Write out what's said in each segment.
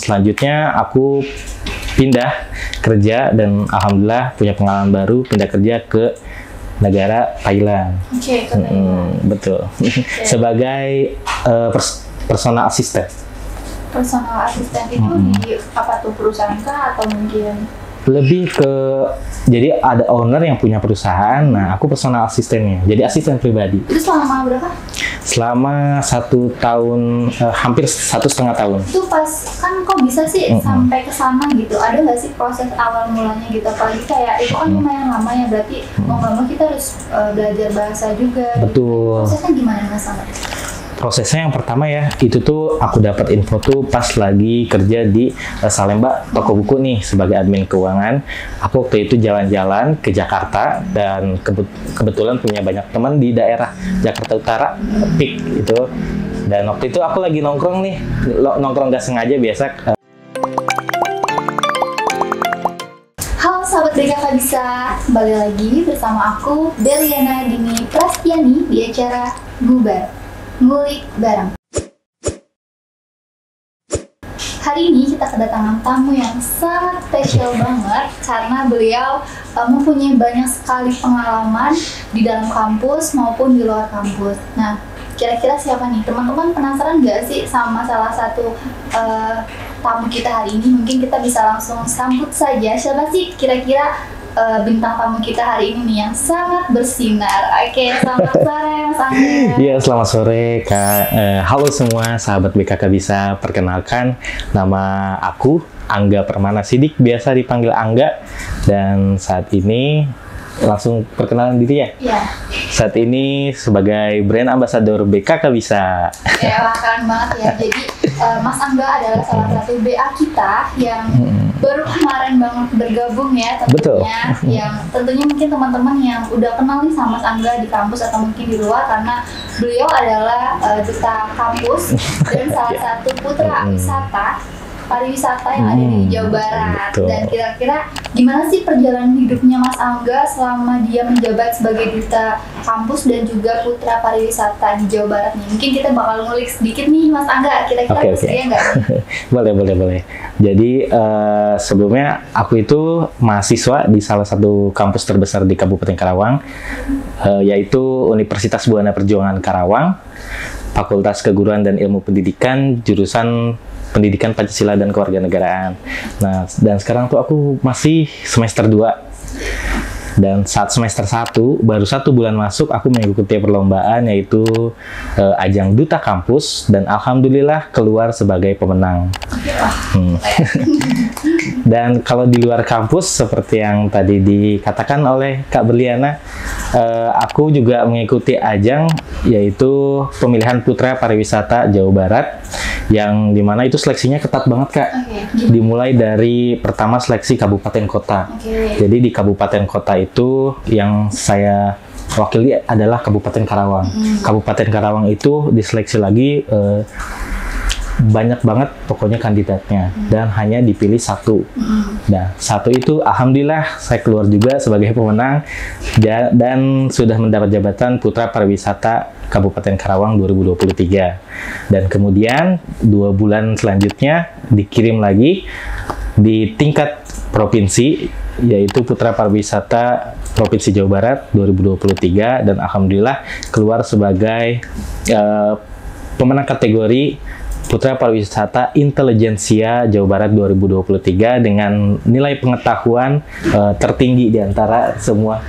selanjutnya aku pindah kerja dan alhamdulillah punya pengalaman baru, pindah kerja ke negara Thailand. Oke, ke Thailand. Betul. Sebagai personal assistant. Personal assistant itu di apa tuh, perusahaan kah atau mungkin? Lebih ke, jadi ada owner yang punya perusahaan, nah aku personal asistennya, jadi asisten pribadi. Itu selama berapa? Selama 1 tahun, hampir 1,5 tahun. Itu pas, kan kok bisa sih sampai ke sana gitu? Ada nggak sih proses awal mulanya gitu? Apalagi kayak itu kan lumayan lama ya, berarti mau nggak mau kita harus belajar bahasa juga. Betul. Gitu. Prosesnya gimana Mas Angga? Prosesnya yang pertama ya, itu tuh aku dapat info tuh pas lagi kerja di Salemba toko buku nih sebagai admin keuangan. Aku waktu itu jalan-jalan ke Jakarta dan kebetulan punya banyak teman di daerah Jakarta Utara, PIK itu. Dan waktu itu aku lagi nongkrong nih, nongkrong gak sengaja biasa. Halo sahabat BKK Bisa, kembali lagi bersama aku Beliana Dini Prastiani di acara Gubar Ngulik Bareng. Hari ini kita kedatangan tamu yang sangat spesial banget karena beliau mempunyai banyak sekali pengalaman di dalam kampus maupun di luar kampus. Nah, kira-kira siapa nih? Teman-teman penasaran nggak sih sama salah satu tamu kita hari ini? Mungkin kita bisa langsung sambut saja. Siapa sih kira-kira bintang tamu kita hari ini nih yang sangat bersinar? Oke, selamat sore Mas Angga. Iya, selamat sore Kak. Halo semua sahabat BKK Bisa. Perkenalkan, nama aku Angga Permana Sidik, biasa dipanggil Angga. Dan saat ini langsung perkenalan diri ya. Iya. Saat ini sebagai brand ambassador BKK Bisa. Ya, keren banget ya. Jadi Mas Angga adalah salah satu BA kita yang baru kemarin banget bergabung ya tentunya. Betul. Yang tentunya mungkin teman-teman yang udah kenal nih sama Mas Angga di kampus atau mungkin di luar, karena beliau adalah duta kampus dan salah satu putra wisata pariwisata yang ada di Jawa Barat. Betul. Dan kira-kira gimana sih perjalanan hidupnya Mas Angga selama dia menjabat sebagai duta kampus dan juga putra pariwisata di Jawa Barat nih? Mungkin kita bakal ngulik sedikit nih Mas Angga, kira-kira bersedia nggak nih? Boleh. Jadi sebelumnya aku itu mahasiswa di salah satu kampus terbesar di Kabupaten Karawang, yaitu Universitas Buana Perjuangan Karawang, Fakultas Keguruan dan Ilmu Pendidikan, jurusan Pendidikan Pancasila dan Kewarganegaraan. Nah, dan sekarang tuh aku masih semester 2. Dan saat semester 1, baru 1 bulan masuk, aku mengikuti perlombaan yaitu ajang Duta Kampus dan alhamdulillah keluar sebagai pemenang. Dan kalau di luar kampus, seperti yang tadi dikatakan oleh Kak Berliana, aku juga mengikuti ajang yaitu pemilihan Putra Pariwisata Jawa Barat, yang dimana itu seleksinya ketat banget Kak. Dimulai dari pertama seleksi kabupaten kota. Jadi di kabupaten kota itu yang saya wakili adalah Kabupaten Karawang. Kabupaten Karawang itu diseleksi lagi banyak banget pokoknya kandidatnya dan hanya dipilih 1. Nah, 1 itu alhamdulillah saya keluar juga sebagai pemenang dan sudah mendapat jabatan Putra Pariwisata Kabupaten Karawang 2023. Dan kemudian 2 bulan selanjutnya dikirim lagi di tingkat provinsi, yaitu Putra Pariwisata Provinsi Jawa Barat 2023, dan alhamdulillah keluar sebagai pemenang kategori Putra Pariwisata Intelijensia Jawa Barat 2023 dengan nilai pengetahuan tertinggi di antara semua.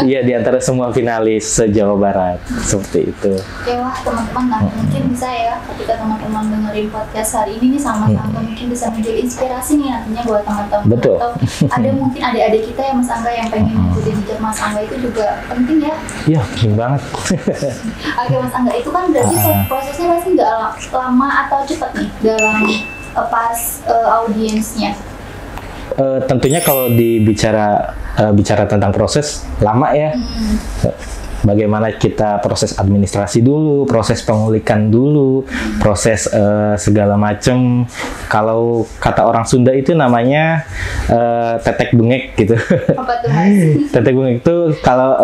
Iya, di antara semua finalis se-Jawa Barat, seperti itu. Oke, wah teman-teman, nah mungkin bisa ya ketika teman-teman dengerin podcast hari ini nih sama-sama mungkin bisa menjadi inspirasi nih nantinya buat teman-teman. Betul. Atau ada mungkin adik-adik kita ya Mas Angga yang pengen ikuti jejak Mas Angga, itu juga penting ya. Iya, penting banget. Oke Mas Angga, itu kan berarti prosesnya pasti nggak lama atau cepat nih dalam pas audiensnya? Tentunya kalau bicara tentang proses lama ya. bagaimana kita proses administrasi dulu, proses pengulikan dulu, proses segala macam. Kalau kata orang Sunda itu namanya tetek bengek gitu. Apa tuh Mas? Tetek bengek itu kalau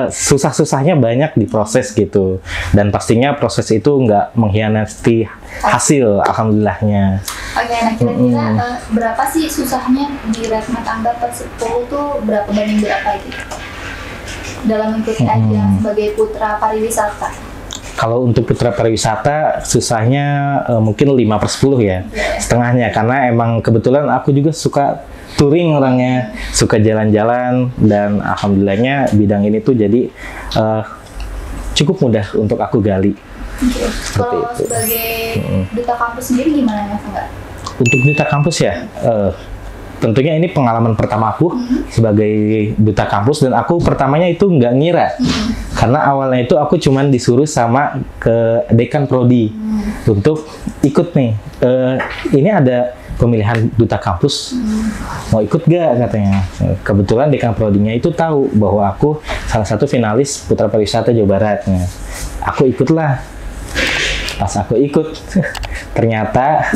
susah-susahnya banyak diproses gitu, dan pastinya proses itu nggak mengkhianati hasil, alhamdulillahnya. Oke, nah kira-kira berapa sih susahnya di rate rumah tangga per 10 tuh berapa banding berapa gitu? Dalam mengikuti ajang sebagai putra pariwisata. Kalau untuk putra pariwisata susahnya mungkin 5/10 ya, setengahnya, karena emang kebetulan aku juga suka touring orangnya, suka jalan-jalan, dan alhamdulillahnya bidang ini tuh jadi cukup mudah untuk aku gali. Oke. Kalau sebagai duta kampus sendiri gimana Mas Angga? Untuk duta kampus ya, tentunya ini pengalaman pertama aku sebagai duta kampus, dan aku pertamanya itu nggak ngira, karena awalnya itu aku cuman disuruh sama ke dekan prodi untuk ikut nih, ini ada pemilihan duta kampus, mau ikut gak katanya. Kebetulan dekan prodinya itu tahu bahwa aku salah satu finalis Putra Pariwisata Jawa Barat. Nah, aku ikutlah. Pas aku ikut, ternyata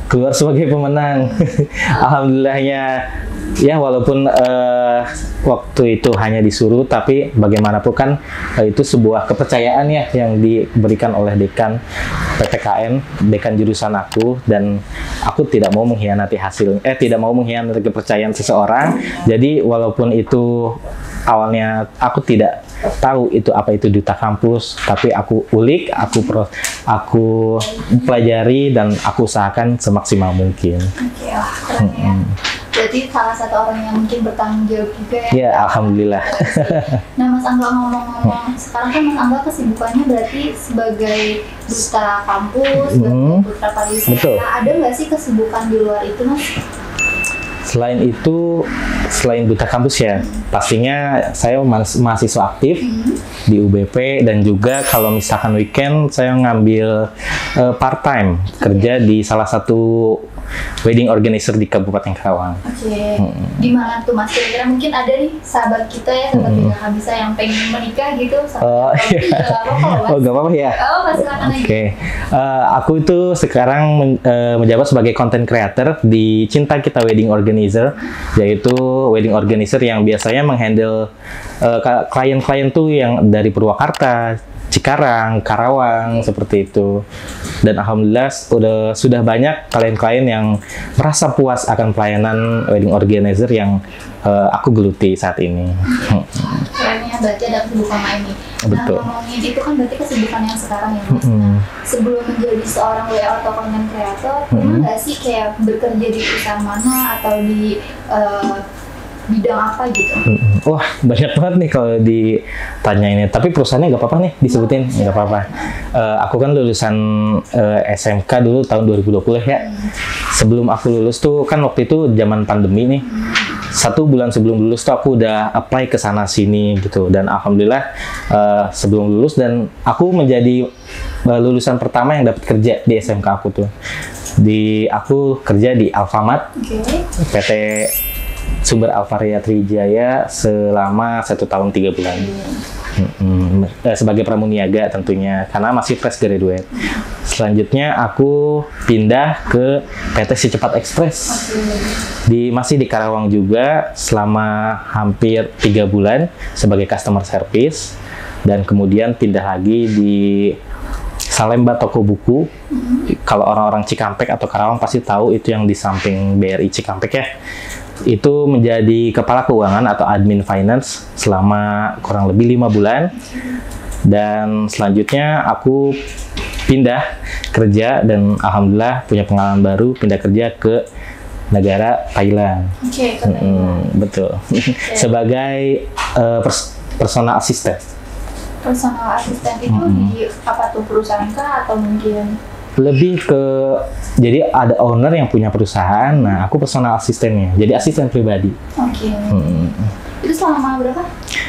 keluar sebagai pemenang. Alhamdulillahnya, ya walaupun waktu itu hanya disuruh, tapi bagaimanapun kan itu sebuah kepercayaan ya yang diberikan oleh dekan PPKN, dekan jurusan aku, dan aku tidak mau mengkhianati tidak mau mengkhianati kepercayaan seseorang. Jadi walaupun itu awalnya aku tidak tahu itu apa itu duta kampus, tapi aku ulik, aku pelajari, dan aku usahakan semaksimal mungkin. Oke, wah keren ya. Berarti salah satu orang yang mungkin bertanggung jawab juga ya. Ya, alhamdulillah. Nah, Mas Angga ngomong-ngomong, sekarang kan Mas Angga kesibukannya berarti sebagai duta kampus, sebagai putra pariwisata. Betul. Ada nggak sih kesibukan di luar itu, Mas? Selain itu, selain duta kampus ya, pastinya saya mahasiswa aktif di UBP, dan juga kalau misalkan weekend saya ngambil part-time kerja di salah satu wedding organizer di Kabupaten Karawang. Oke. Di mana tuh Mas? Kira-kira mungkin ada nih sahabat kita ya, sahabat kita bisa yang pengen menikah gitu. Oh iya. Oh gak apa-apa ya. Oh, Mas silakan aja. Oke. Aku itu sekarang menjabat sebagai content creator di Cinta Kita Wedding Organizer, yaitu wedding organizer yang biasanya menghandle klien-klien tuh yang dari Purwakarta, Cikarang, Karawang, seperti itu. Dan alhamdulillah sudah banyak klien-klien yang merasa puas akan pelayanan wedding organizer yang aku geluti saat ini. Kayaknya berarti ada kesibukan lain nih. Betul. Nah, ngomongin itu kan berarti kesibukan yang sekarang ya Mas. Nah, sebelum menjadi seorang WA atau content creator, pernah nggak sih kayak bekerja di perusahaan mana atau di bidang apa gitu? Wah, banyak banget nih kalau ditanya ini. Tapi perusahaannya nggak apa-apa nih disebutin, nggak apa-apa. Aku kan lulusan SMK dulu tahun 2020 ya. Sebelum aku lulus tuh kan waktu itu zaman pandemi nih. 1 bulan sebelum lulus tuh aku udah apply ke sana sini gitu. Dan alhamdulillah sebelum lulus, dan aku menjadi lulusan pertama yang dapat kerja di SMK aku tuh. Aku kerja di Alfamart, PT Sumber Alvaria Trijaya selama 1 tahun 3 bulan. Sebagai pramuniaga tentunya, karena masih fresh graduate. Selanjutnya aku pindah ke PT Si Cepat Express. Masih di Karawang juga selama hampir 3 bulan sebagai customer service, dan kemudian pindah lagi di Salemba Toko Buku. Kalau orang-orang Cikampek atau Karawang pasti tahu itu yang di samping BRI Cikampek ya. Itu menjadi kepala keuangan atau admin finance selama kurang lebih 5 bulan. Dan selanjutnya aku pindah kerja, dan alhamdulillah punya pengalaman baru, pindah kerja ke negara Thailand. Oke, ke Thailand. Betul. Sebagai personal assistant. Personal assistant itu di apa tuh, perusahaan kah atau mungkin? Lebih ke, jadi ada owner yang punya perusahaan, nah aku personal asistennya, jadi asisten pribadi. Oke. Itu selama berapa?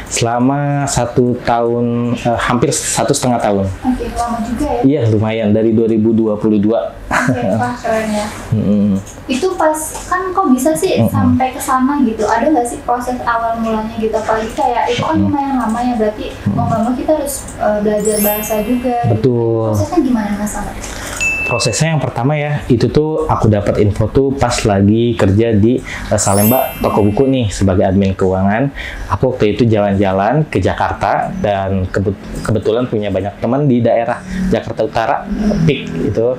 Selama 1 tahun, hampir 1,5 tahun. Oke, lama juga ya. Iya, lumayan, dari 2022. Oke, wah keren ya. Itu pas, kan kok bisa sih sampai ke sana gitu? Ada nggak sih proses awal mulanya gitu? Apalagi kayak itu kan lumayan lama ya, berarti mau nggak mau kita harus belajar bahasa juga. Betul. Gitu. Prosesnya gimana Mas Angga? Prosesnya yang pertama ya, itu tuh aku dapat info tuh pas lagi kerja di Salemba toko buku nih sebagai admin keuangan. Aku waktu itu jalan-jalan ke Jakarta dan kebetulan punya banyak teman di daerah Jakarta Utara, PIK itu.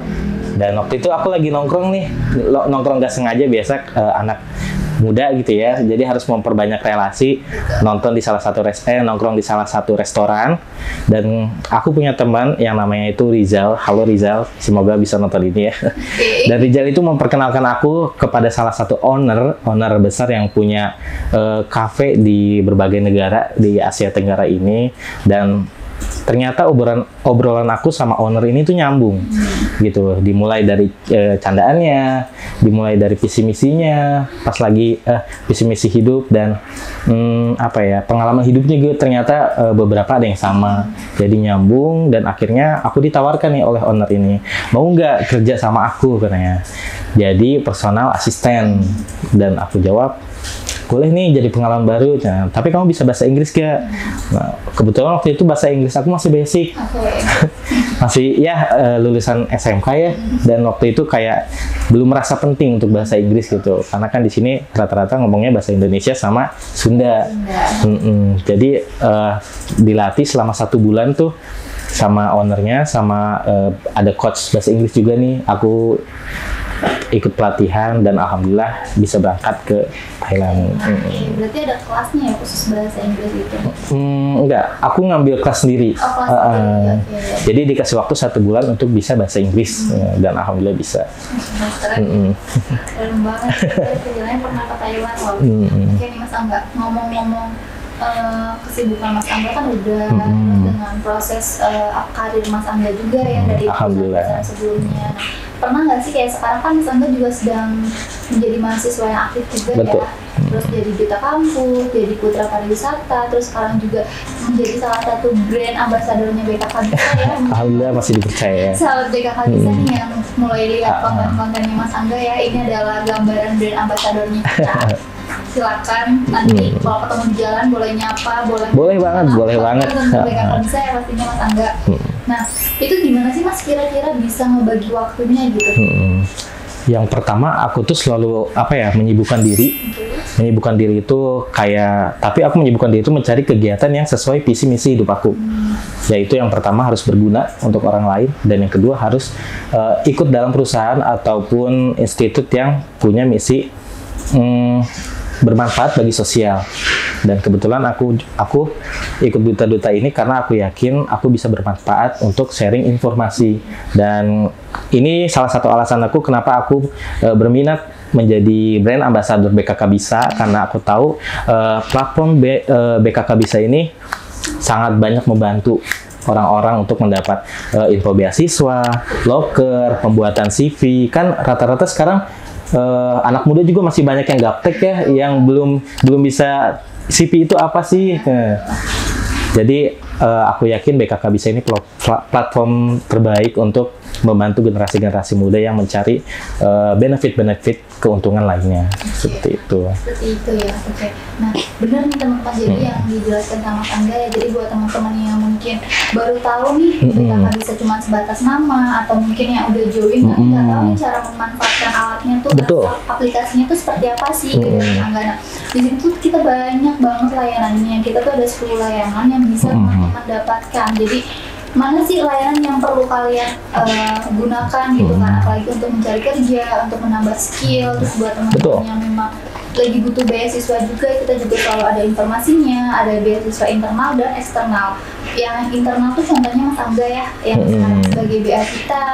Dan waktu itu aku lagi nongkrong nih, nongkrong gak sengaja, biasa anak muda gitu ya, jadi harus memperbanyak relasi, nongkrong di salah satu restoran. Dan aku punya teman yang namanya itu Rizal. Halo Rizal, semoga bisa nonton ini ya. Dan Rizal itu memperkenalkan aku kepada salah satu owner besar yang punya cafe di berbagai negara di Asia Tenggara ini. Dan ternyata obrolan aku sama owner ini tuh nyambung gitu, dimulai dari candaannya, dimulai dari visi misinya, pas lagi visi misi hidup dan pengalaman hidupnya gitu, ternyata beberapa ada yang sama, jadi nyambung. Dan akhirnya aku ditawarkan nih oleh owner ini, mau nggak kerja sama aku katanya, jadi personal asisten. Dan aku jawab, boleh nih, jadi pengalaman baru. Nah, tapi kamu bisa bahasa Inggris gak? Nah, kebetulan waktu itu bahasa Inggris aku masih basic. Masih ya lulusan SMK ya. Dan waktu itu kayak belum merasa penting untuk bahasa Inggris gitu. Karena kan di sini rata-rata ngomongnya bahasa Indonesia sama Sunda. Jadi dilatih selama 1 bulan tuh sama ownernya, sama ada coach bahasa Inggris juga nih. Aku ikut pelatihan dan alhamdulillah bisa berangkat ke Thailand. Berarti ada kelasnya ya khusus bahasa Inggris itu? Enggak, aku ngambil kelas sendiri. Jadi dikasih waktu 1 bulan untuk bisa bahasa Inggris dan alhamdulillah bisa. Keren banget. Perjalanannya pernah ke Thailand loh. Oke nih Mas Angga, ngomong-ngomong kesibukan Mas Angga kan udah dengan proses karir Mas Angga juga ya dari perusahaan sebelumnya. Nah, pernah nggak sih kayak sekarang kan Mas Angga juga sedang menjadi mahasiswa yang aktif juga ya, terus jadi duta kampus, jadi putra pariwisata, terus sekarang juga menjadi salah satu brand ambasadornya BKK Bisa ya. Alhamdulillah masih dipercaya. Sahabat BKK Bisa nih yang mulai lihat konten-kontennya Mas Angga ya, ini adalah gambaran brand ambasadornya kita. Silakan nanti kalau ketemu di jalan boleh nyapa, boleh banget. BKK Bisa ya pastinya Mas Angga. Nah, itu gimana sih Mas kira-kira bisa ngebagi waktunya gitu? Yang pertama aku tuh selalu menyibukkan diri. Menyibukkan diri itu tapi aku menyibukkan diri itu mencari kegiatan yang sesuai visi misi hidup aku. Yaitu yang pertama harus berguna untuk orang lain, dan yang kedua harus ikut dalam perusahaan ataupun institut yang punya misi bermanfaat bagi sosial. Dan kebetulan aku ikut duta-duta ini karena aku yakin aku bisa bermanfaat untuk sharing informasi. Dan ini salah satu alasan aku kenapa aku berminat menjadi brand ambassador BKK Bisa, karena aku tahu platform BKK Bisa ini sangat banyak membantu orang-orang untuk mendapat info beasiswa, loker, pembuatan CV. Kan rata-rata sekarang anak muda juga masih banyak yang gaptek ya, yang belum bisa CV itu apa sih. Jadi aku yakin BKK Bisa ini platform terbaik untuk membantu generasi-generasi muda yang mencari benefit-benefit keuntungan lainnya. Seperti itu. Seperti itu ya. Oke. Nah, benar nih teman-teman, jadi yang dijelaskan sama Angga ya. Jadi buat teman-teman yang mungkin baru tahu nih BKK Bisa cuma sebatas nama, atau mungkin yang udah join nggak tahu nih cara memanfaatkan alatnya tuh, aplikasinya tuh seperti apa sih gitu Angga. Nah, di sini tuh kita banyak banget layanannya. Kita tuh ada 10 layanan yang bisa teman-teman dapatkan. Jadi mana sih layanan yang perlu kalian gunakan gitu kan, apalagi untuk mencari kerja, untuk menambah skill. Terus buat teman-teman yang memang lagi butuh beasiswa juga, kita juga selalu ada informasinya. Ada beasiswa internal dan eksternal. Yang internal tuh contohnya Mas Angga ya, yang sekarang sebagai BA kita.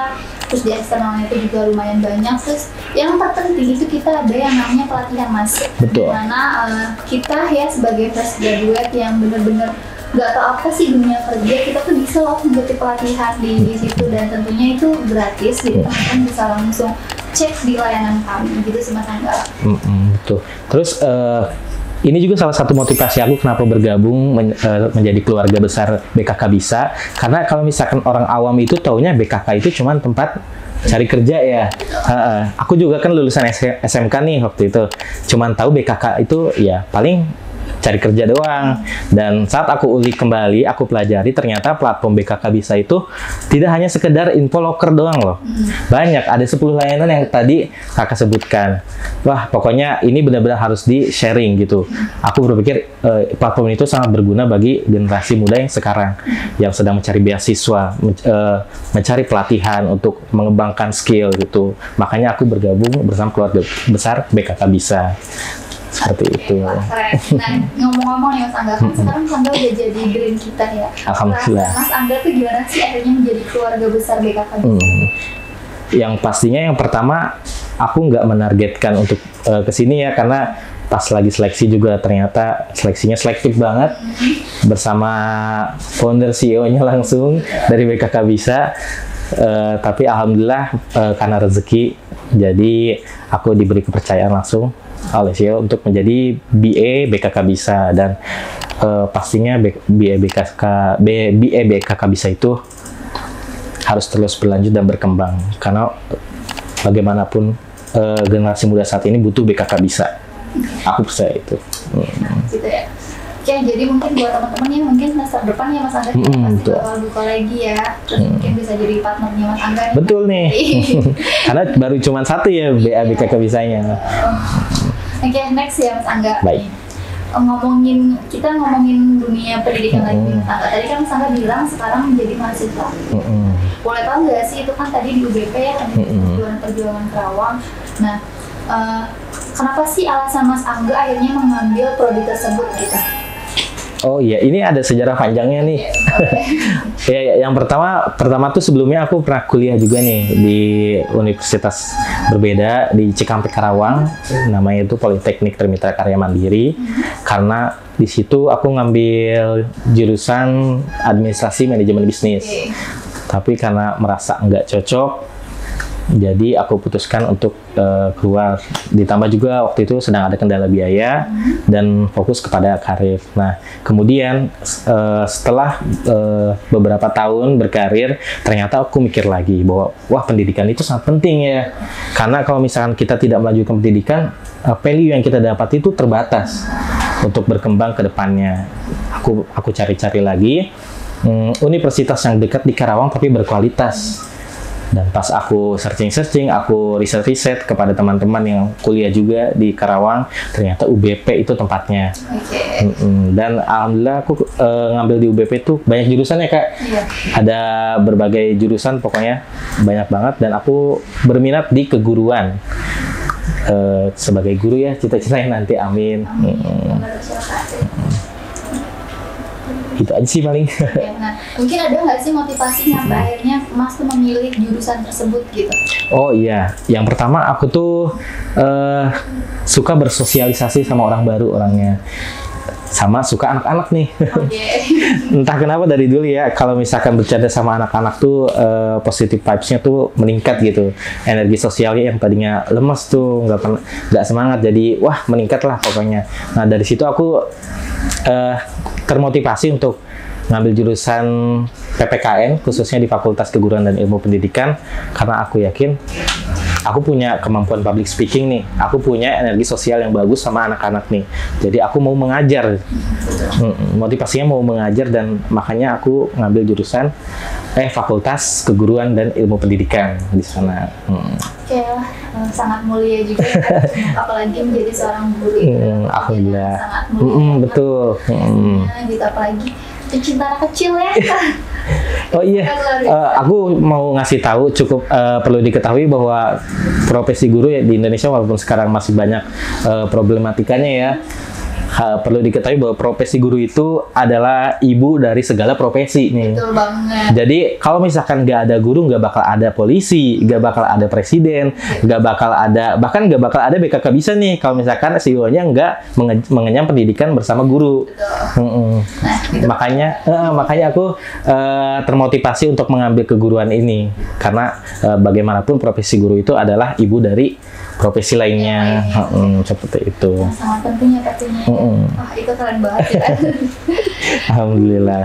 Terus di eksternalnya itu juga lumayan banyak. Terus yang terpenting itu kita ada yang namanya pelatihan Mas. Dimana kita ya sebagai fresh graduate yang bener-bener nggak tahu apa sih dunia kerja, kita tuh bisa loh mengikuti pelatihan di situ, dan tentunya itu gratis. Jadi teman-teman bisa langsung cek di layanan kami gitu sih Mas Angga. Betul. Terus ini juga salah satu motivasi aku kenapa bergabung menjadi keluarga besar BKK Bisa. Karena kalau misalkan orang awam itu taunya BKK itu cuma tempat cari kerja ya. Aku juga kan lulusan SMK nih waktu itu. Cuman tahu BKK itu ya paling cari kerja doang. Dan saat aku ulik kembali, aku pelajari ternyata platform BKK Bisa itu tidak hanya sekedar info loker doang loh. Banyak, ada 10 layanan yang tadi kakak sebutkan. Wah, pokoknya ini benar-benar harus di-sharing gitu. Aku berpikir platform itu sangat berguna bagi generasi muda yang sekarang, yang sedang mencari beasiswa, mencari pelatihan untuk mengembangkan skill gitu. Makanya aku bergabung bersama keluarga besar BKK Bisa. Seperti itu. Wah, keren. Nah, ngomong-ngomong nih Mas Angga, kan sekarang Mas Angga udah jadi brand kita ya. Alhamdulillah. Mas Angga tuh gimana sih akhirnya menjadi keluarga besar BKK Bisa? Yang pastinya yang pertama, aku nggak menargetkan untuk kesini ya, karena pas lagi seleksi juga ternyata seleksinya selektif banget. Bersama founder CEO-nya langsung dari BKK Bisa. Tapi alhamdulillah karena rezeki, jadi aku diberi kepercayaan langsung oleh CEO untuk menjadi BA BKK Bisa. Dan pastinya BA BKK Bisa itu harus terus berlanjut dan berkembang, karena bagaimanapun generasi muda saat ini butuh BKK Bisa. Aku percaya itu. Gitu ya. Oke, jadi mungkin buat teman-teman yang mungkin semester depan ya Mas Angga pasti bakal buka lagi ya. Terus mungkin bisa jadi partnernya Mas Angga nih. Betul nih. Karena baru cuma satu ya BA BKK Bisanya. Oke, next ya Mas Angga. Baik. Kita ngomongin dunia pendidikan lagi Mas Angga. Tadi kan Mas Angga bilang sekarang menjadi mahasiswa. Boleh tahu nggak sih, itu kan tadi di UBP ya, perjuangan Kerawang. Nah, kenapa sih alasan Mas Angga akhirnya mengambil prodi tersebut gitu? Oh iya, ini ada sejarah panjangnya nih. Ya, yang pertama tuh sebelumnya aku pernah kuliah juga nih di universitas berbeda di Cikampek Karawang, namanya itu Politeknik Trimitra Karya Mandiri. Karena di situ aku ngambil jurusan administrasi manajemen bisnis. Tapi karena merasa nggak cocok, jadi aku putuskan untuk keluar. Ditambah juga waktu itu sedang ada kendala biaya dan fokus kepada karir. Nah, kemudian setelah beberapa tahun berkarir, ternyata aku mikir lagi bahwa wah, pendidikan itu sangat penting ya. Karena kalau misalkan kita tidak melanjutkan pendidikan, value yang kita dapat itu terbatas untuk berkembang ke depannya. Aku cari-cari lagi universitas yang dekat di Karawang tapi berkualitas. Dan pas aku searching, aku riset kepada teman-teman yang kuliah juga di Karawang, ternyata UBP itu tempatnya. Dan alhamdulillah aku ngambil di UBP itu banyak jurusan ya Kak. Ada berbagai jurusan, pokoknya banyak banget. Dan aku berminat di keguruan. Sebagai guru ya, cita-citanya nanti, amin. Itu aja sih paling. Nah, mungkin ada nggak sih motivasi sampai akhirnya Mas tuh memilih jurusan tersebut gitu? Oh iya, yang pertama aku tuh suka bersosialisasi sama orang baru orangnya. Sama suka anak-anak nih. Entah kenapa dari dulu ya, kalau misalkan bercanda sama anak-anak tuh positive vibes-nya tuh meningkat gitu. Energi sosialnya yang tadinya lemes tuh, nggak semangat, jadi wah meningkat lah pokoknya. Nah dari situ aku termotivasi untuk ngambil jurusan PPKN, khususnya di Fakultas Keguruan dan Ilmu Pendidikan, karena aku yakin aku punya kemampuan public speaking nih, aku punya energi sosial yang bagus sama anak-anak nih, jadi aku mau mengajar, motivasinya mau mengajar, dan makanya aku ngambil jurusan Fakultas Keguruan dan Ilmu Pendidikan di sana. Oke lah, sangat mulia juga ya, apalagi menjadi seorang guru itu. Alhamdulillah. Sangat mulia. Betul. Gitu, apalagi pencinta anak kecil ya. Oh iya, aku mau ngasih tahu, cukup perlu diketahui bahwa profesi guru ya di Indonesia walaupun sekarang masih banyak problematikanya ya, perlu diketahui bahwa profesi guru itu adalah ibu dari segala profesi nih. Betul banget. Jadi kalau misalkan nggak ada guru, nggak bakal ada polisi, nggak bakal ada presiden, nggak bakal ada, bahkan nggak bakal ada BKK Bisa nih kalau misalkan CEO-nya nggak mengenyam pendidikan bersama guru. Nah, gitu. Makanya aku termotivasi untuk mengambil keguruan ini, karena bagaimanapun profesi guru itu adalah ibu dari profesi lainnya. Seperti itu. Yang sangat penting ya pastinya. Wah, itu keren banget ya. Alhamdulillah.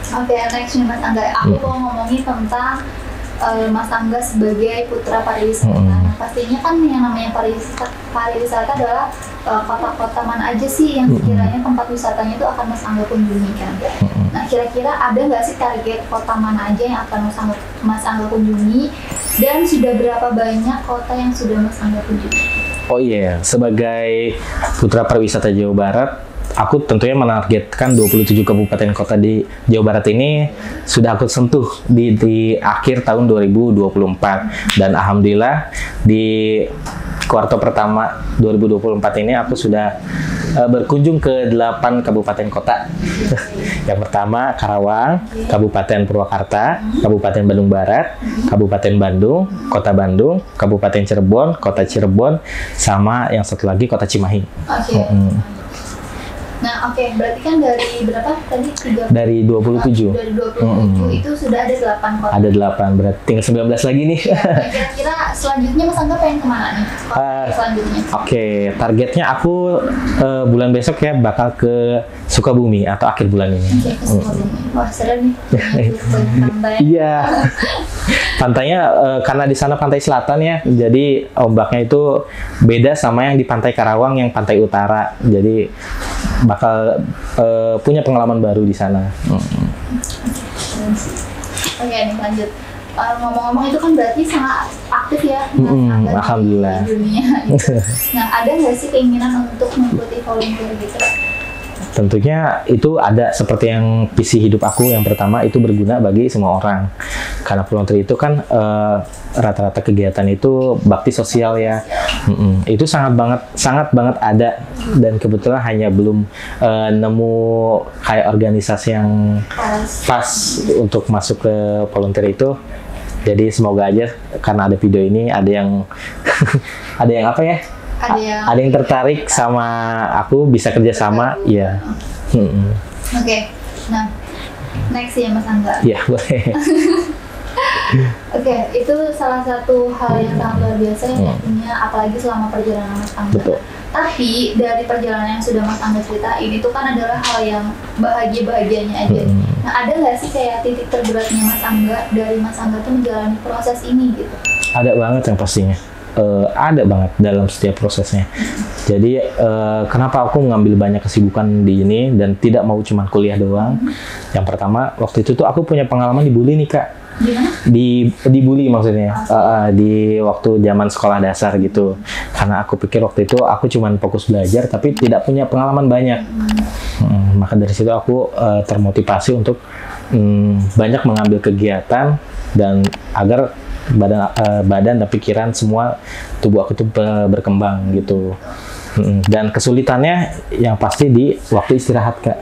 Oke, next nih Mas Angga. Aku mau ngomongin tentang Mas Angga sebagai putra pariwisata. Nah, pastinya kan yang namanya pariwisata adalah kota-kota mana aja sih yang sekiranya tempat wisatanya itu akan Mas Angga kunjungi kan. Nah, kira-kira ada nggak sih target kota mana aja yang akan Mas Angga kunjungi, dan sudah berapa banyak kota yang sudah Mas Angga kunjungi? Oh iya, sebagai putra pariwisata Jawa Barat, aku tentunya menargetkan 27 kabupaten kota di Jawa Barat ini sudah aku sentuh di akhir tahun 2024. Dan alhamdulillah di kuartal pertama 2024 ini aku sudah berkunjung ke 8 kabupaten kota. Yang pertama Karawang, Kabupaten Purwakarta, Kabupaten Bandung Barat, Kabupaten Bandung, Kota Bandung, Kabupaten Cirebon, Kota Cirebon, sama yang satu lagi Kota Cimahi. Oke. Nah, berarti kan dari berapa tadi? Dari 27. Dari 27 itu sudah ada 8 kota. Ada 8, berarti tinggal 19 lagi nih. Ya, kira-kira selanjutnya Mas Angga pengen kemana nih? Selanjutnya. Targetnya aku bulan besok ya bakal ke Sukabumi atau akhir bulan ini. Ke Sukabumi. Wah, seru nih. Pantai. Iya. Pantainya karena di sana pantai selatan ya, jadi ombaknya itu beda sama yang di pantai Karawang yang pantai utara. Jadi bakal punya pengalaman baru di sana. Oke, nih lanjut. Ngomong-ngomong itu kan berarti sangat aktif ya, alhamdulillah. Di dunia. Nah, ada nggak sih keinginan untuk mengikuti volunteer gitu? Tentunya itu ada, seperti yang visi hidup aku yang pertama itu berguna bagi semua orang. Karena volunteer itu kan rata-rata kegiatan itu bakti sosial ya. Itu sangat banget ada, dan kebetulan hanya belum nemu kayak organisasi yang pas untuk masuk ke volunteer itu. Jadi semoga aja karena ada video ini ada yang ada yang apa ya? Ada yang tertarik sama aku, bisa kerjasama ya. Oke. Nah, next ya Mas Angga. Iya, boleh. Oke, itu salah satu hal yang sangat luar biasa yang pastinya, apalagi selama perjalanan Mas Angga. Betul. Tapi dari perjalanan yang sudah Mas Angga ceritain itu kan adalah hal yang bahagia-bahagianya aja. Nah, ada nggak sih kayak titik terberatnya Mas Angga dari Mas Angga tuh menjalani proses ini gitu? Ada banget yang pastinya. Ada banget dalam setiap prosesnya. Jadi kenapa aku mengambil banyak kesibukan di ini dan tidak mau cuma kuliah doang. Yang pertama, waktu itu tuh aku punya pengalaman dibully nih Kak. Dibully maksudnya di waktu zaman sekolah dasar gitu. Karena aku pikir waktu itu aku cuma fokus belajar tapi tidak punya pengalaman banyak. Maka dari situ aku termotivasi untuk banyak mengambil kegiatan dan agar badan dan pikiran semua tubuh aku tuh berkembang gitu. Dan kesulitannya yang pasti di waktu istirahat Kak.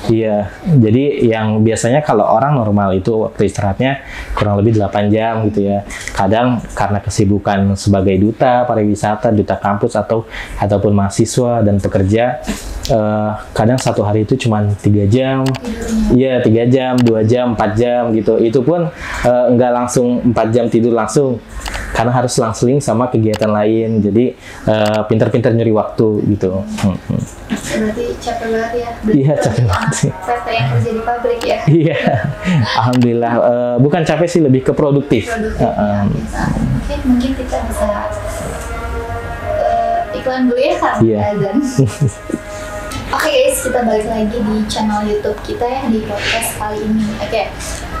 Iya, jadi yang biasanya kalau orang normal itu waktu istirahatnya kurang lebih 8 jam gitu ya. Kadang karena kesibukan sebagai duta pariwisata, duta kampus ataupun mahasiswa dan pekerja, kadang satu hari itu cuma 3 jam. Iya, 3 jam, 2 jam, 4 jam gitu. Itu pun enggak langsung 4 jam tidur langsung. Karena harus selang-seling sama kegiatan lain. Jadi pintar-pintar nyuri waktu gitu. Berarti capek banget ya? Iya, capek banget sih. PT yang kerja di pabrik ya? Iya, alhamdulillah. Bukan capek sih, lebih ke produktif. Mungkin kita bisa iklan dulu ya Kak? Iya. Oke guys, kita balik lagi di channel YouTube kita ya di podcast kali ini. Oke,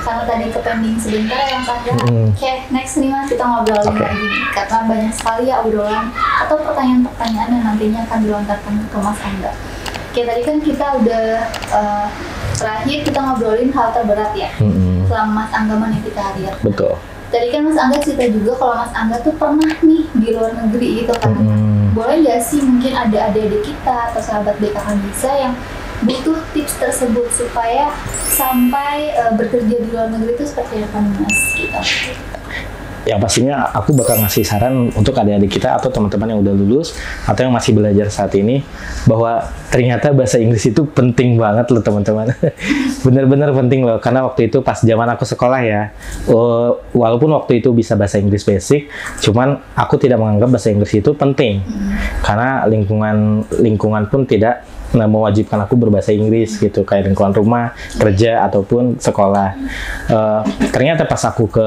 karena tadi ke pending sebentar ya Kak. Oke, next nih Mas, kita ngobrolin lagi nih. Karena banyak sekali ya obrolan atau pertanyaan-pertanyaan yang nantinya akan dilontarkan ke Mas Angga. Oke, tadi kan kita udah terakhir kita ngobrolin hal terberat ya selama Mas Angga meniti karir. Betul. Tadi kan Mas Angga cerita juga kalau Mas Angga tuh pernah nih di luar negeri gitu kan. Boleh nggak sih mungkin ada adik-adik kita atau sahabat BKK bisa yang butuh tips tersebut supaya sampai bekerja di luar negeri itu seperti apa nih Mas gitu? yang pastinya aku bakal ngasih saran untuk adik-adik kita atau teman-teman yang udah lulus atau yang masih belajar saat ini, bahwa ternyata bahasa Inggris itu penting banget loh teman-teman. Bener-bener penting loh, karena waktu itu pas zaman aku sekolah ya, walaupun waktu itu bisa bahasa Inggris basic, cuman aku tidak menganggap bahasa Inggris itu penting karena lingkungan pun tidak mewajibkan aku berbahasa Inggris gitu, kayak lingkungan rumah, kerja ataupun sekolah. Ternyata pas aku ke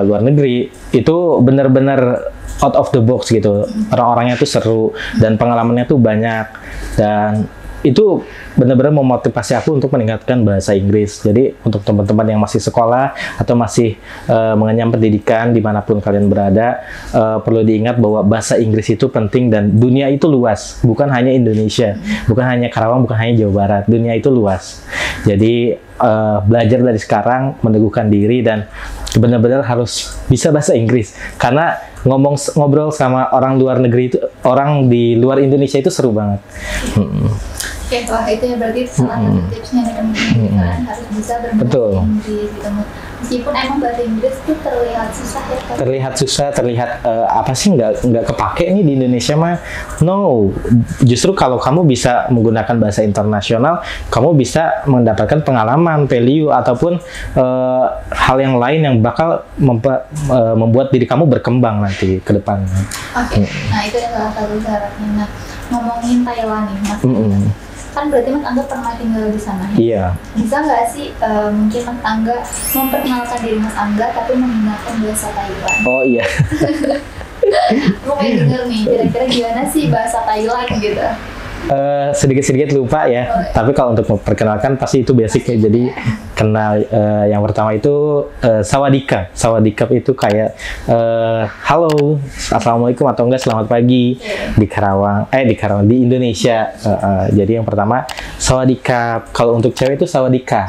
luar negeri itu benar-benar out of the box gitu, orang-orangnya tuh seru dan pengalamannya tuh banyak, dan itu benar-benar memotivasi aku untuk meningkatkan bahasa Inggris. Jadi untuk teman-teman yang masih sekolah atau masih mengenyam pendidikan dimanapun kalian berada, perlu diingat bahwa bahasa Inggris itu penting, dan dunia itu luas, bukan hanya Indonesia, bukan hanya Karawang, bukan hanya Jawa Barat, dunia itu luas. Jadi belajar dari sekarang, meneguhkan diri, dan benar-benar harus bisa bahasa Inggris, karena ngobrol sama orang luar negeri itu, orang di luar Indonesia itu seru banget. Oke, wah itu ya berarti salah satu tipsnya nih teman-teman, kalian harus bisa berbahasa Inggris gitu. Meskipun emang bahasa Inggris itu terlihat susah ya kan? Terlihat susah, terlihat apa sih nggak kepake nih di Indonesia mah. No, justru kalau kamu bisa menggunakan bahasa internasional, kamu bisa mendapatkan pengalaman, value, ataupun hal yang lain yang bakal membuat diri kamu berkembang nanti ke depan. Oke, nah itu adalah salah satu syaratnya. Nah, ngomongin Thailand nih Mas, kan berarti Mas Angga pernah tinggal di sana ya? Iya. Bisa nggak sih mungkin Mas Angga memperkenalkan diri Mas Angga tapi menggunakan bahasa Thailand? Oh iya. Gue pengen denger nih, kira-kira gimana sih bahasa Thailand gitu? Sedikit-sedikit lupa ya, tapi kalau untuk memperkenalkan pasti itu basic ya. Jadi kenal, yang pertama itu sawadika. Sawadika itu kayak halo, assalamualaikum, atau enggak selamat pagi di Karawang, di Indonesia. Jadi yang pertama sawadika. Kalau untuk cewek itu sawadika,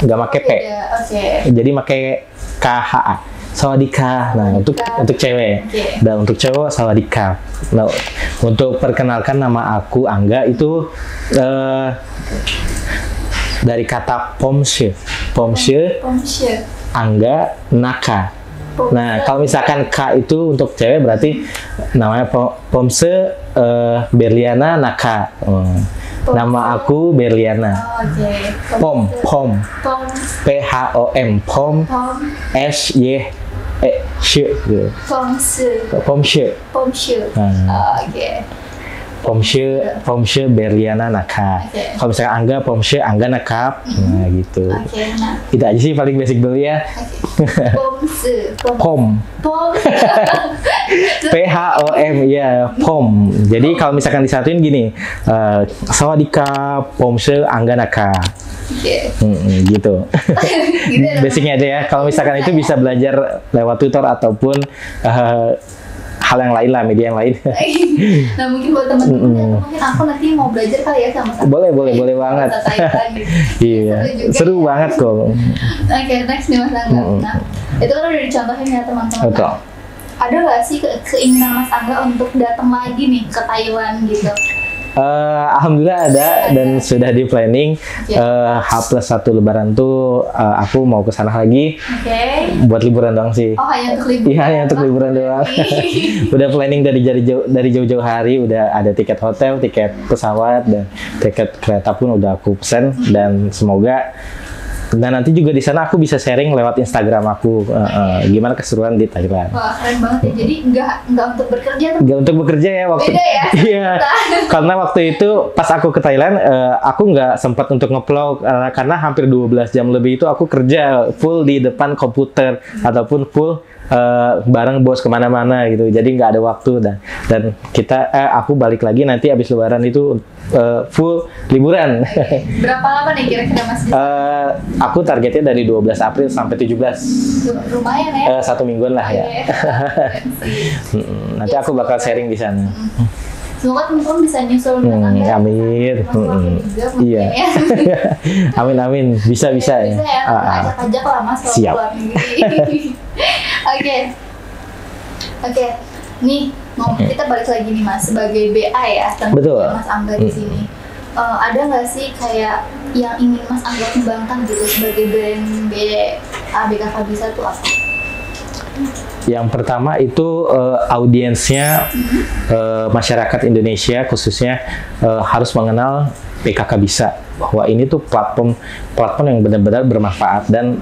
nggak pakai p, jadi pakai KHA. Sawadika. Nah, untuk cewek. Dan untuk cowok sawadika. Nah, untuk perkenalkan, nama aku Angga itu dari kata pomshe. Pomshe Angga Naka. Nah, kalau misalkan K itu untuk cewek berarti namanya pomse Berliana Naka. Nama aku Berliana. Pom PHOM Pom SY Pomshe. Pomshe Berliana Naka. Kalau misalnya Angga, Pomshe Angga Nakap. Nah gitu. Itu aja sih paling basic dulu ya. Pom PHOM ya, Pom. Jadi kalau misalkan disatuin gini, sawadika Pomshe Angga Naka. Gitu. Basicnya aja ya. Kalau misalkan itu bisa belajar lewat tutor ataupun hal yang lain lah, media yang lain. Nah mungkin buat teman-teman mungkin aku nanti mau belajar kali ya sama boleh banget. Iya, seru banget kok. Oke, next nih Mas Angga. Nah itu kan udah dicontohin ya teman-teman. Betul. Ada nggak sih keinginan Mas Angga untuk datang lagi nih ke Thailand gitu? Alhamdulillah ada, dan sudah di planning. H+1 Lebaran tuh aku mau ke sana lagi. Buat liburan doang sih. Oh, hanya untuk liburan? Iya, hanya untuk liburan doang. Udah planning dari jauh-jauh hari, udah ada tiket hotel, tiket pesawat, dan tiket kereta pun udah aku pesen, dan semoga. Dan nanti juga di sana aku bisa sharing lewat Instagram aku gimana keseruan di Thailand. Wah, keren banget ya. Jadi nggak untuk bekerja tuh? Nggak untuk bekerja ya waktu. Beda ya? Iya. Karena waktu itu pas aku ke Thailand, aku nggak sempat untuk nge-vlog karena hampir 12 jam lebih itu aku kerja full di depan komputer ataupun full bareng bos kemana-mana gitu. Jadi nggak ada waktu, dan aku balik lagi nanti habis Lebaran itu full liburan. Berapa lama nih kira-kira Mas? Aku targetnya dari 12 April sampai 17. Lumayan ya? 1 mingguan lah ya. Nanti aku bakal sharing di sana. Semoga teman-teman bisa nyusul dengan Angga. Amin. Iya. Amin. Bisa ya. Bisa ya. Ajak-ajak lah Mas. Siap. Oke. Nih, kita balik lagi nih Mas sebagai BA ya. Betul. Mas Angga di sini. Ada nggak sih kayak yang ingin Mas Angga kembangkan gitu sebagai brand BK Fabisa tuh apa? Yang pertama itu audiensnya masyarakat Indonesia khususnya harus mengenal PKK Bisa, bahwa ini tuh platform yang benar-benar bermanfaat, dan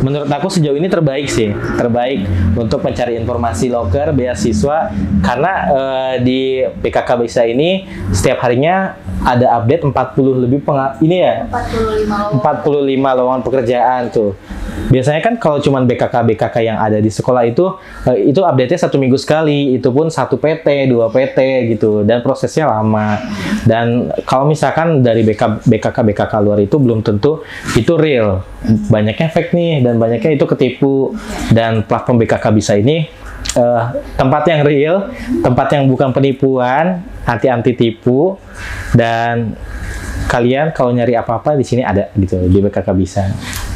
menurut aku sejauh ini terbaik untuk mencari informasi loker beasiswa, karena di PKK Bisa ini setiap harinya ada update 40 lebih 45 lowongan pekerjaan tuh. Biasanya kan kalau cuman BKK yang ada di sekolah itu update-nya 1 minggu sekali, itu pun 1 PT, 2 PT gitu, dan prosesnya lama. Dan kalau misalkan dari BKK luar itu belum tentu itu real. Banyaknya fake nih, dan banyaknya itu ketipu. Dan platform BKK Bisa ini tempat yang real, tempat yang bukan penipuan, anti tipu, dan kalian kalau nyari apa-apa di sini ada gitu di BKK Bisa.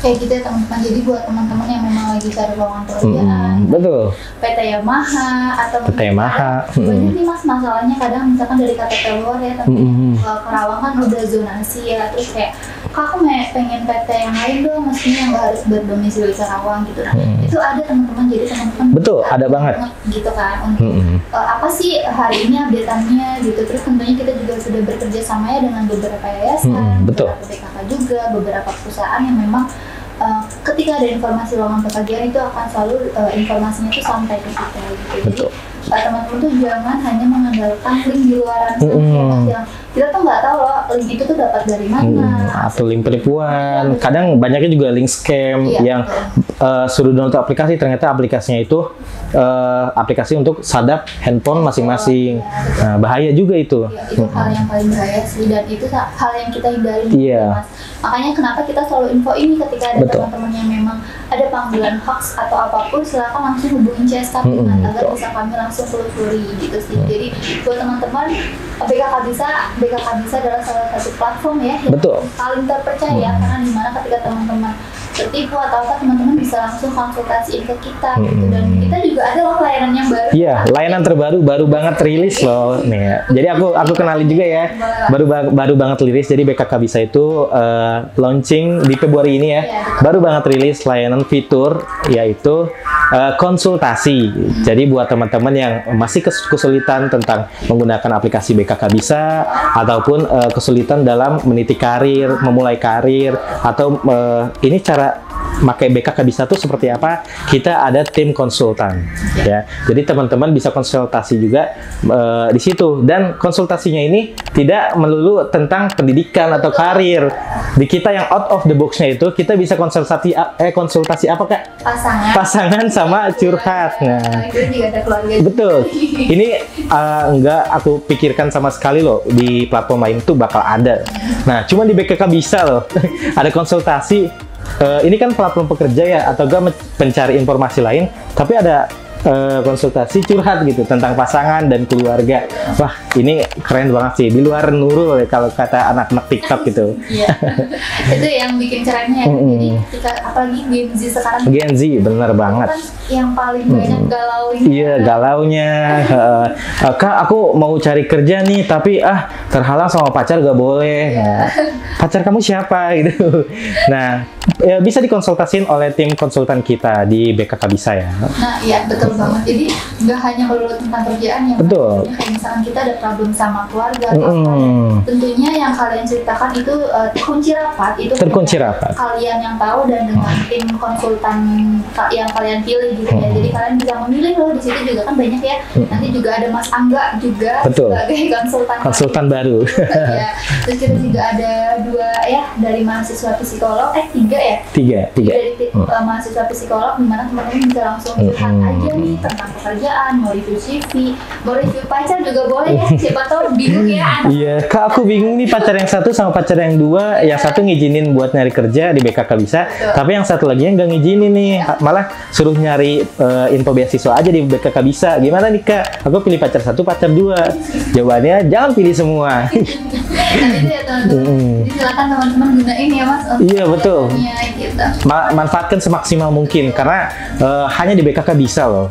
Kayak gitu ya teman-teman. Jadi buat teman-teman yang memang lagi cari lowongan pekerjaan, betul. PT Yamaha atau PT Yamaha. Banyak nih mas masalahnya, kadang misalkan dari KTP luar ya, tapi Karawang kan udah zonasi ya, terus kayak Kak, aku pengen PT yang lain dong, mestinya yang nggak harus berdomisili Karawang gitu. Nah itu ada teman-teman, jadi teman-teman betul, ada banget gitu kan untuk apa sih hari ini update-annya gitu. Terus tentunya kita juga sudah bekerja sama ya dengan beberapa yayasan, beberapa BKK juga, beberapa perusahaan yang memang ketika ada informasi lowongan pekerjaan itu akan selalu informasinya itu sampai ke kita gitu. Jadi teman-teman tuh jangan hanya mengandalkan link di luaran sana yang kita tuh nggak tahu loh link itu tuh dapat dari mana, atau link penipuan. Kadang banyaknya juga link scam yang suruh download aplikasi, ternyata aplikasinya itu aplikasi untuk sadap handphone masing-masing. Nah, bahaya juga itu. Itu hal yang paling bahaya sih, dan itu hal yang kita hindari. Mas. Makanya kenapa kita selalu info ini ketika ada teman-teman yang memang ada panggilan hoax atau apapun, silakan langsung hubungin CS kami agar bisa kami langsung telusuri gitu sih. Jadi buat teman-teman, BKK Bisa adalah salah satu platform ya yang paling terpercaya, karena dimana ketika teman-teman tertipu atau apa, teman-teman bisa langsung konsultasiin ke kita gitu. Dan kita juga ada loh layanan yang baru. Iya, layanan terbaru baru banget rilis loh nih ya. Jadi aku kenalin juga ya. Baru banget rilis. Jadi BKK Bisa itu launching di Februari ini ya. Baru banget rilis layanan fitur yaitu konsultasi. Jadi buat teman-teman yang masih kesulitan tentang menggunakan aplikasi BKK Bisa, ataupun kesulitan dalam meniti karir, memulai karir, atau ini cara pakai BKK Bisa tuh seperti apa, kita ada tim konsultan ya. Jadi teman-teman bisa konsultasi juga di situ, dan konsultasinya ini tidak melulu tentang pendidikan atau karir. Di kita yang out of the box-nya itu kita bisa konsultasi apa Kak? Pasangan sama curhat. Nah, itu juga ada keluarga. Betul. Ini enggak aku pikirkan sama sekali loh di platform lain tuh bakal ada. Nah, cuma di BKK Bisa loh ada konsultasi. Ini kan platform pekerja ya, atau enggak pencari informasi lain, tapi ada konsultasi curhat gitu tentang pasangan dan keluarga. Wah, ini keren banget sih, di luar Nurul kalau kata anak-anak TikTok gitu. Iya. Itu yang bikin kerennya ya. Jadi ketika apalagi Gen Z sekarang. Gen Z bener banget. Kan yang paling banyak galaunya. Iya, galaunya. Kak, aku mau cari kerja nih, tapi terhalang sama pacar gak boleh. Nah, pacar kamu siapa gitu. Nah, ya, bisa dikonsultasin oleh tim konsultan kita di BKK Bisa ya. Nah, iya betul banget. Jadi nggak hanya melulu tentang kerjaan ya. Betul. Kayak misalkan kita ada problem sama keluarga atau apa, tentunya yang kalian ceritakan itu terkunci rapat, itu terkunci rapat. Kalian yang tahu, dan dengan tim konsultan yang kalian pilih gitu ya. Jadi kalian bisa memilih loh, di situ juga kan banyak ya. Nanti juga ada Mas Angga juga sebagai konsultan baru. Ya. Terus kita juga ada 2 ya dari mahasiswa psikolog, 3 ya. 3 dari mahasiswa psikolog, dimana teman-teman bisa langsung curhat aja nih tentang pekerjaan, mau review CV, mau review pacar juga boleh ya. Siapa tahu bingung ya. Iya, Kak, aku bingung nih, pacar yang satu sama pacar yang 2, yang satu ngizinin buat nyari kerja di BKK Bisa, tapi yang satu lagi nggak ngizinin nih, malah suruh nyari info beasiswa aja di BKK Bisa. Gimana nih Kak? Aku pilih pacar 1, pacar 2. Jawabannya jangan pilih semua. Nah itu ya teman-teman. Jadi silakan teman-teman gunain ya Mas untuk Iya, betul. kegiatannya, gitu. Manfaatkan semaksimal mungkin karena hanya di BKK bisa loh.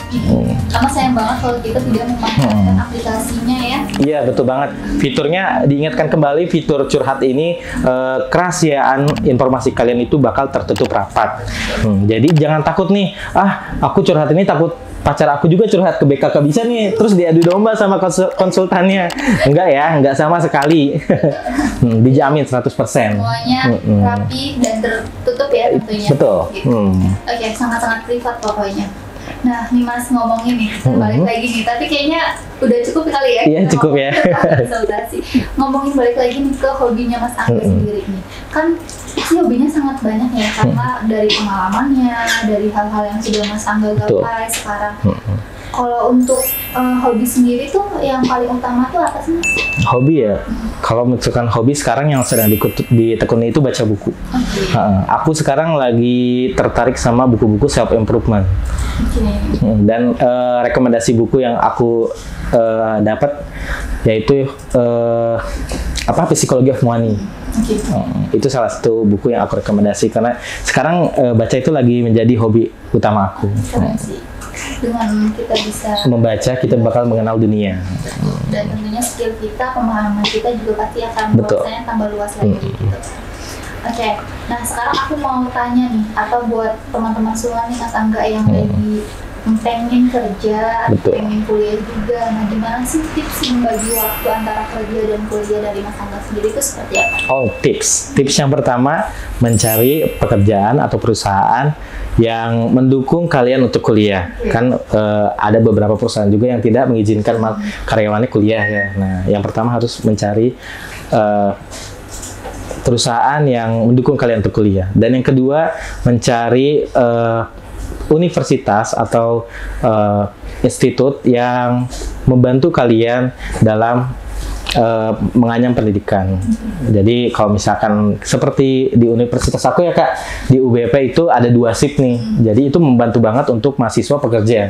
Karena sayang banget kalau kita tidak memanfaatkan aplikasinya ya. Iya, betul banget. Fiturnya diingatkan kembali, fitur curhat ini kerahasiaan informasi kalian itu bakal tertutup rapat. Jadi jangan takut nih, aku curhat ini takut pacar aku juga curhat ke BKK bisa nih, terus diadu domba sama konsultannya. Enggak ya, enggak sama sekali. Dijamin 100%. Semuanya rapi dan tertutup ya tentunya. Betul. Gitu. Oke, sangat-sangat privat pokoknya. Nah, nih Mas ngomongin nih, balik lagi nih. Tapi kayaknya udah cukup kali ya. Iya, kita cukup ngomongin ya. tentang konsultasi. Ngomongin balik lagi nih ke hobinya Mas Angga sendiri nih. Kan sih hobinya sangat banyak ya, karena dari pengalamannya, dari hal-hal yang sudah Mas Angga gapai sekarang. Kalau untuk hobi sendiri tuh yang paling utama tuh apa sih Mas? Hobi ya, kalau misalkan hobi sekarang yang sedang ditekuni itu baca buku. Aku sekarang lagi tertarik sama buku-buku self improvement. Dan rekomendasi buku yang aku dapat yaitu Psychology of Money. Itu salah satu buku yang aku rekomendasi karena sekarang baca itu lagi menjadi hobi utama aku. Dengan kita bisa membaca, kita bakal mengenal dunia. Dan tentunya skill kita, pemahaman kita juga pasti akan bahwasanya tambah luas lagi gitu. Oke, nah sekarang aku mau tanya nih, atau buat teman-teman semua nih Mas Angga yang lagi pengen kerja, pengen kuliah juga, nah gimana sih tips membagi waktu antara kerja dan kuliah dari Mas Angga sendiri itu seperti apa? Tips yang pertama, mencari pekerjaan atau perusahaan yang mendukung kalian untuk kuliah. Kan ada beberapa perusahaan juga yang tidak mengizinkan karyawannya kuliah ya. Nah, yang pertama harus mencari perusahaan yang mendukung kalian untuk kuliah. Dan yang kedua, mencari universitas atau institut yang membantu kalian dalam menganyam pendidikan. Jadi kalau misalkan seperti di universitas aku ya Kak, di UBP itu ada 2 shift nih. Jadi itu membantu banget untuk mahasiswa pekerja.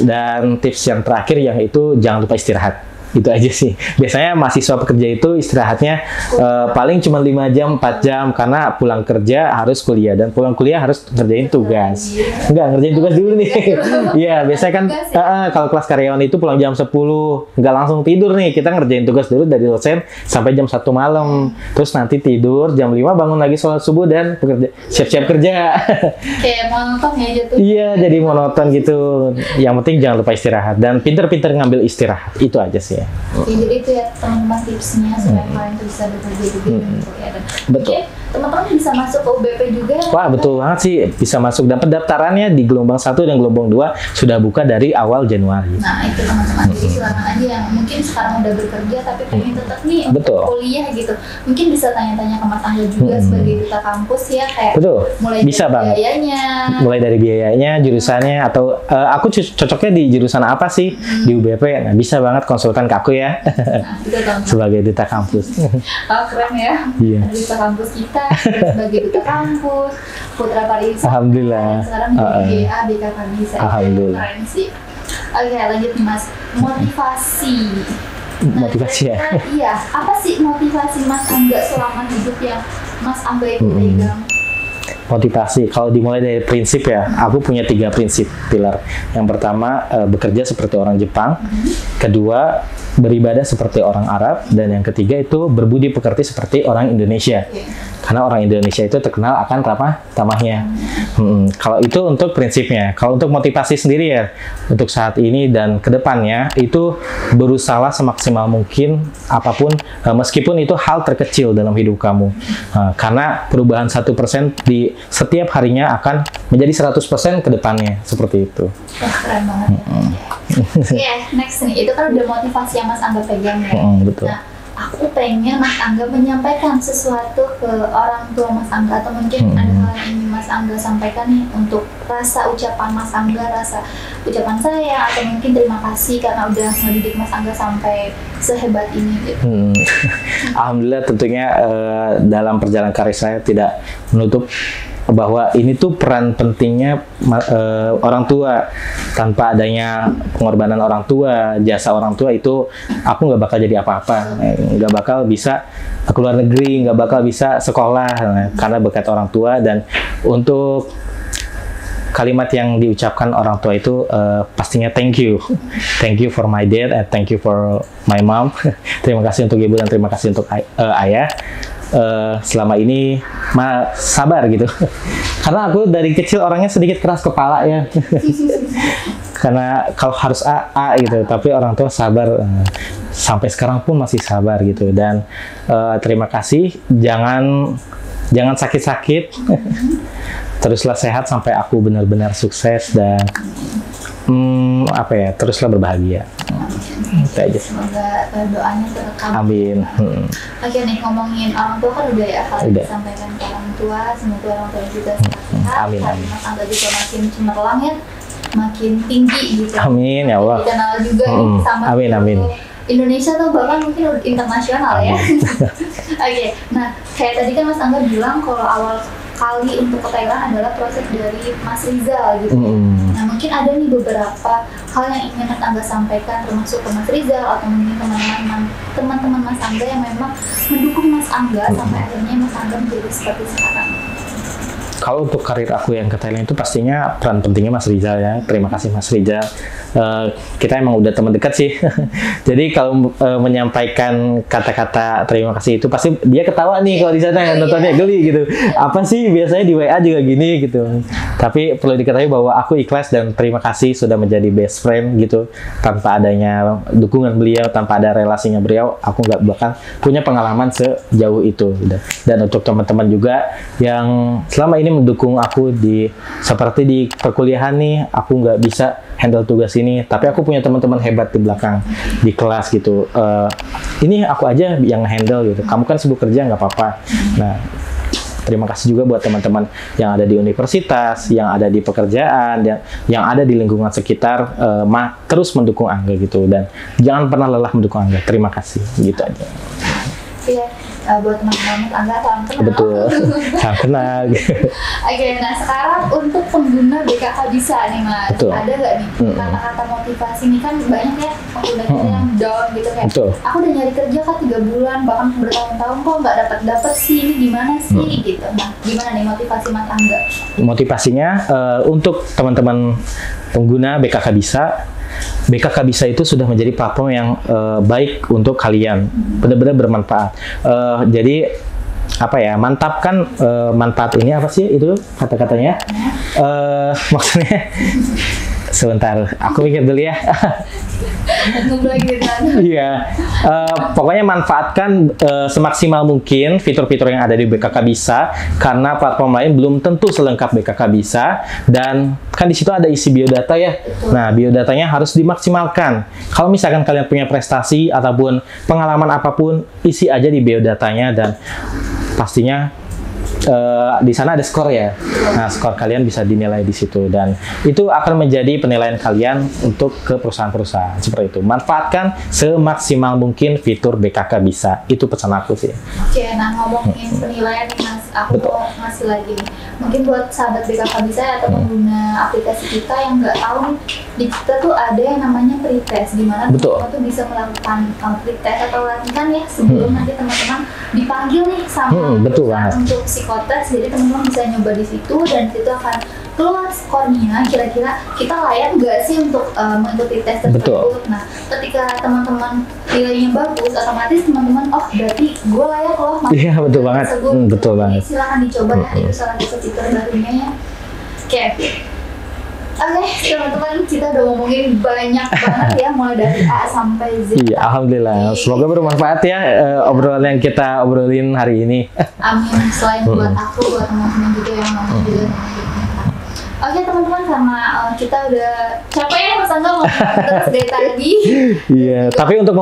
Dan tips yang terakhir yang itu jangan lupa istirahat. Itu aja sih. Biasanya mahasiswa pekerja itu istirahatnya paling cuma 5 jam, 4 jam karena pulang kerja harus kuliah dan pulang kuliah harus ngerjain tugas. Enggak, ngerjain tugas dulu nih. Iya, biasanya kan kalau kelas karyawan itu pulang jam 10, enggak langsung tidur nih. Kita ngerjain tugas dulu dari dosen sampai jam 1 malam. Terus nanti tidur jam 5 bangun lagi sholat subuh dan siap-siap kerja. Kayak monoton ya jatuh. Iya, jadi monoton gitu. Yang penting jangan lupa istirahat dan pinter-pinter ngambil istirahat. Itu aja sih. Oke, jadi itu ya teman-teman tipsnya supaya kalian tuh bisa bekerja juga dan kuliah. Betul. Oke, teman-teman bisa masuk ke UBP juga. Wah, betul banget sih, bisa masuk. Dan pendaftarannya di gelombang 1 dan gelombang 2 sudah buka dari awal Januari. Nah, itu teman-teman. Jadi silakan aja yang mungkin sekarang udah bekerja tapi pengen tetap nih untuk kuliah gitu. Mungkin bisa tanya-tanya ke Mas Angga juga sebagai duta kampus ya, kayak mulai bisa dari biayanya. Mulai dari biayanya, jurusannya, atau aku cocoknya di jurusan apa sih di UBP. Nah, bisa banget konsultan ke aku ya. Nah, itu sebagai duta kampus. Keren ya. Iya. Duta kampus kita sebagai duta kampus, Putra Pariwisata. Alhamdulillah. Sekarang menjadi GA BKK bisa. Alhamdulillah. Keren sih. Oke, lanjut nih Mas. Motivasi ya? Iya. Apa sih motivasi Mas Angga selama hidup yang Mas Angga itu pegang? Motivasi, kalau dimulai dari prinsip ya, aku punya 3 prinsip pilar. Yang pertama, bekerja seperti orang Jepang. Kedua, beribadah seperti orang Arab. Dan yang ketiga itu berbudi pekerti seperti orang Indonesia. Karena orang Indonesia itu terkenal akan ramah tamahnya. Kalau itu untuk prinsipnya. Kalau untuk motivasi sendiri ya, untuk saat ini dan kedepannya itu berusaha semaksimal mungkin apapun, meskipun itu hal terkecil dalam hidup kamu. Karena perubahan 1% di setiap harinya akan menjadi 100% ke depannya, seperti itu. Wah, keren banget ya. Next nih, itu kan udah motivasi yang Mas Angga pegang ya. Betul. Nah, aku pengen Mas Angga menyampaikan sesuatu ke orang tua Mas Angga, atau mungkin ada hal yang ingin Mas Angga sampaikan nih untuk rasa ucapan Mas Angga, rasa ucapan saya, atau mungkin terima kasih karena udah ngedidik Mas Angga sampai sehebat ini gitu. Alhamdulillah tentunya dalam perjalanan karir saya tidak menutup bahwa ini tuh peran pentingnya orang tua. Tanpa adanya pengorbanan orang tua, jasa orang tua itu aku nggak bakal jadi apa-apa, nggak bakal bisa ke luar negeri, nggak bakal bisa sekolah karena berkat orang tua. Dan untuk kalimat yang diucapkan orang tua itu pastinya thank you for my dad and thank you for my mom. Terima kasih untuk ibu dan terima kasih untuk ayah. Selama ini sabar gitu. Karena aku dari kecil orangnya sedikit keras kepala ya. Karena kalau harus A gitu, tapi orang tua sabar. Sampai sekarang pun masih sabar gitu. Dan terima kasih, jangan sakit-sakit. Teruslah sehat sampai aku benar-benar sukses dan teruslah berbahagia. Itu aja. Semoga doanya terkabul. Amin. Oke nih, ngomongin orang tua kan udah ya hal yang disampaikan ke orang tua, semoga orang tua juga sehat. Amin. Mas Angga juga makin cemerlang ya, makin tinggi gitu. Amin ya Allah. Dikenal juga sama amin. Indonesia tuh bahkan mungkin udah internasional ya. Oke, nah kayak tadi kan Mas Angga bilang kalau awal kali untuk ke Thailand adalah proses dari Mas Rizal gitu. Nah mungkin ada nih beberapa hal yang ingin Mas Angga sampaikan termasuk ke Mas Rizal atau mungkin teman-teman Mas Angga yang memang mendukung Mas Angga sampai akhirnya Mas Angga menjadi seperti sekarang. Kalau untuk karir aku yang ke Thailand itu pastinya peran pentingnya Mas Rizal ya. Terima kasih Mas Rizal. Kita emang udah teman dekat sih. Jadi kalau menyampaikan kata-kata terima kasih itu pasti dia ketawa nih kalau di sana nontonnya geli gitu. Apa sih biasanya di WA juga gini gitu. Tapi perlu diketahui bahwa aku ikhlas dan terima kasih sudah menjadi best friend gitu. Tanpa adanya dukungan beliau, tanpa ada relasinya beliau, aku nggak bakal punya pengalaman sejauh itu. Dan untuk teman-teman juga yang selama ini mendukung aku seperti di perkuliahan nih, aku nggak bisa handle tugas ini, tapi aku punya teman-teman hebat di belakang di kelas gitu. Ini aku aja yang handle gitu. Kamu kan sibuk kerja nggak apa-apa. Nah, terima kasih juga buat teman-teman yang ada di universitas, yang ada di pekerjaan, yang ada di lingkungan sekitar, terus mendukung Angga gitu. Dan jangan pernah lelah mendukung Angga. Terima kasih, gitu aja. Iya, buat teman-teman Angga salam kenal. Betul, salam kenal. Oke, nah sekarang untuk pengguna BKK Bisa nih Mas, Betul. ada nggak nih kata-kata motivasi nih, kan banyak ya pengguna kita yang down gitu kayak, Betul. aku udah nyari kerja kan 3 bulan bahkan bertahun-tahun kok nggak dapat sih, ini gimana sih gitu. Nah, gimana nih motivasi Mas Angga? Motivasinya untuk teman-teman pengguna BKK Bisa. BKK Bisa itu sudah menjadi platform yang baik untuk kalian, benar-benar bermanfaat. Jadi mantapkan manfaat ini apa sih itu kata-katanya? Maksudnya sebentar, aku mikir dulu ya. Iya, pokoknya manfaatkan semaksimal mungkin fitur-fitur yang ada di BKK Bisa, karena platform lain belum tentu selengkap BKK Bisa. Dan kan di situ ada isi biodata ya. Nah, biodatanya harus dimaksimalkan. Kalau misalkan kalian punya prestasi ataupun pengalaman apapun, isi aja di biodatanya dan pastinya di sana ada skor ya. Nah, skor kalian bisa dinilai di situ dan itu akan menjadi penilaian kalian untuk ke perusahaan-perusahaan seperti itu. Manfaatkan semaksimal mungkin fitur BKK Bisa. Itu pesan aku sih. Oke, nah ngomongin penilaian nih Mas, aku mau ngasih lagi nih. Mungkin buat sahabat BKK Bisa atau pengguna aplikasi kita yang nggak tahu nih, di kita tuh ada yang namanya pretest, di mana teman-teman tuh bisa melakukan pretest atau latihan ya sebelum nanti teman-teman dipanggil nih sama perusahaan untuk psikotes. Jadi teman-teman bisa nyoba di situ dan itu akan keluar skornya, kira-kira kita layak nggak sih untuk mengikuti tes tersebut. Nah, ketika teman-teman nilainya bagus, otomatis teman-teman, oh berarti gue layak loh. Iya, betul banget. Betul banget. Silahkan dicoba ya, itu salah satu fitur barunya ya. Oke, teman-teman, kita udah ngomongin banyak banget ya, mulai dari A sampai Z. Iya, alhamdulillah. Semoga bermanfaat ya obrolan yang kita obrolin hari ini. Amin. Selain buat aku, buat teman-teman juga yang nonton juga. Oke teman-teman, karena kita udah capek ya Mas Angga ngomong terus dari tadi. Iya, tapi untuk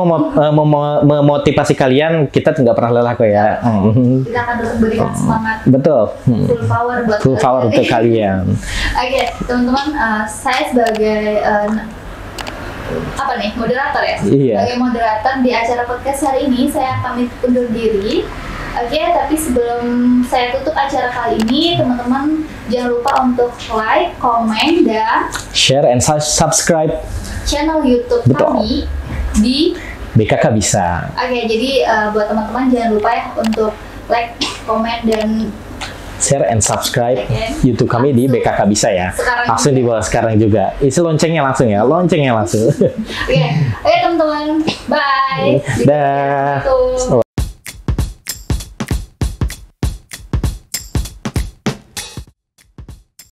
memotivasi kalian, kita nggak pernah lelah kok ya. Kita akan terus berikan semangat. Betul. Full power untuk kalian. Oke teman-teman, saya sebagai apa nih, moderator ya? Iya. Sebagai moderator di acara podcast hari ini, saya pamit undur diri. Oke, tapi sebelum saya tutup acara kali ini, teman-teman jangan lupa untuk like, komen, dan share and subscribe channel YouTube Betul. kami di BKK Bisa. Oke, jadi buat teman-teman jangan lupa ya untuk like, komen, dan Share and subscribe Oke. YouTube kami di BKK Bisa ya. Sekarang Langsung di bawah sekarang juga. Isi loncengnya langsung ya, loncengnya langsung. Oke, teman-teman, bye. Dah. Assalamualaikum.